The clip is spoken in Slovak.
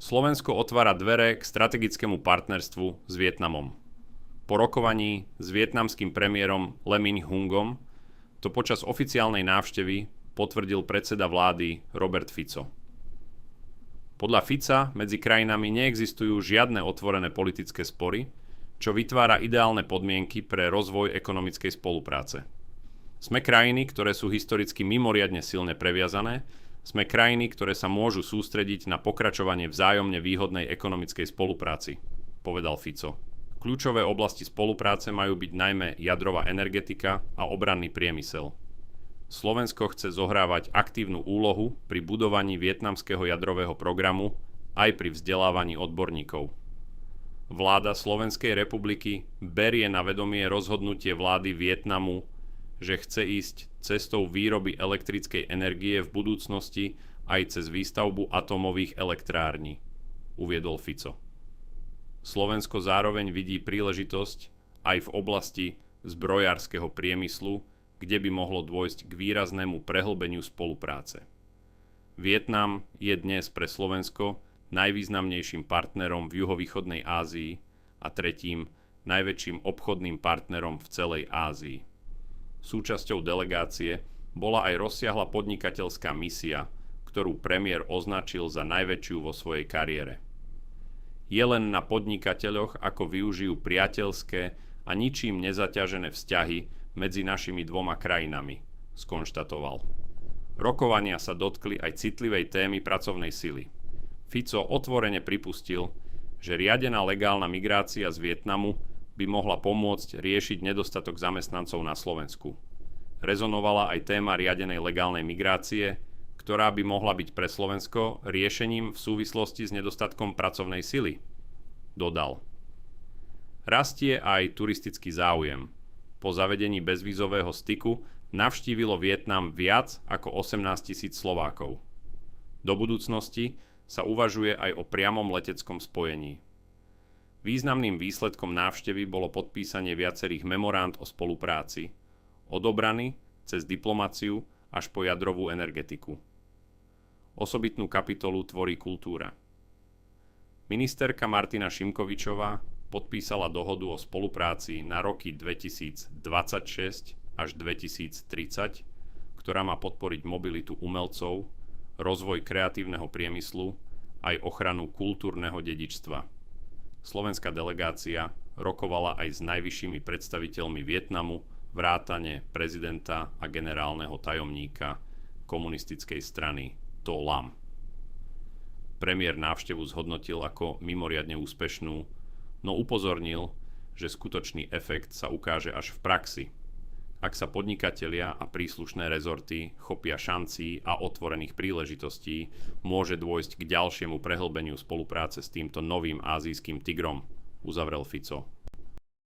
Slovensko otvára dvere k strategickému partnerstvu s Vietnamom. Po rokovaní s vietnamským premiérom Le Minh Hungom to počas oficiálnej návštevy potvrdil predseda vlády Robert Fico. Podľa Fica medzi krajinami neexistujú žiadne otvorené politické spory, čo vytvára ideálne podmienky pre rozvoj ekonomickej spolupráce. Sme krajiny, ktoré sú historicky mimoriadne silne previazané, sme krajiny, ktoré sa môžu sústrediť na pokračovanie vzájomne výhodnej ekonomickej spolupráci, povedal Fico. Kľúčové oblasti spolupráce majú byť najmä jadrová energetika a obranný priemysel. Slovensko chce zohrávať aktívnu úlohu pri budovaní vietnamského jadrového programu aj pri vzdelávaní odborníkov. Vláda Slovenskej republiky berie na vedomie rozhodnutie vlády Vietnamu, že chce ísť cestou výroby elektrickej energie v budúcnosti aj cez výstavbu atómových elektrární, uviedol Fico. Slovensko zároveň vidí príležitosť aj v oblasti zbrojárskeho priemyslu, kde by mohlo dôjsť k výraznému prehlbeniu spolupráce. Vietnam je dnes pre Slovensko najvýznamnejším partnerom v juhovýchodnej Ázii a tretím najväčším obchodným partnerom v celej Ázii. Súčasťou delegácie bola aj rozsiahla podnikateľská misia, ktorú premiér označil za najväčšiu vo svojej kariére. Je len na podnikateľoch, ako využijú priateľské a ničím nezaťažené vzťahy medzi našimi dvoma krajinami, skonštatoval. Rokovania sa dotkli aj citlivej témy pracovnej sily. Fico otvorene pripustil, že riadená legálna migrácia z Vietnamu by mohla pomôcť riešiť nedostatok zamestnancov na Slovensku. Rezonovala aj téma riadenej legálnej migrácie, ktorá by mohla byť pre Slovensko riešením v súvislosti s nedostatkom pracovnej sily, dodal. Rastie aj turistický záujem. Po zavedení bezvízového styku navštívilo Vietnam viac ako 18 000 Slovákov. Do budúcnosti sa uvažuje aj o priamom leteckom spojení. Významným výsledkom návštevy bolo podpísanie viacerých memoránd o spolupráci, od obrany cez diplomáciu až po jadrovú energetiku. Osobitnú kapitolu tvorí kultúra. Ministerka Martina Šimkovičová podpísala dohodu o spolupráci na roky 2026 až 2030, ktorá má podporiť mobilitu umelcov, rozvoj kreatívneho priemyslu aj ochranu kultúrneho dedičstva. Slovenská delegácia rokovala aj s najvyššími predstaviteľmi Vietnamu, vrátane prezidenta a generálneho tajomníka komunistickej strany To Lam. Premiér návštevu zhodnotil ako mimoriadne úspešnú, no upozornil, že skutočný efekt sa ukáže až v praxi, ak sa podnikatelia a príslušné rezorty chopia šancí a otvorených príležitostí, môže dôjsť k ďalšiemu prehlbeniu spolupráce s týmto novým ázijským tigrom, uzavrel Fico.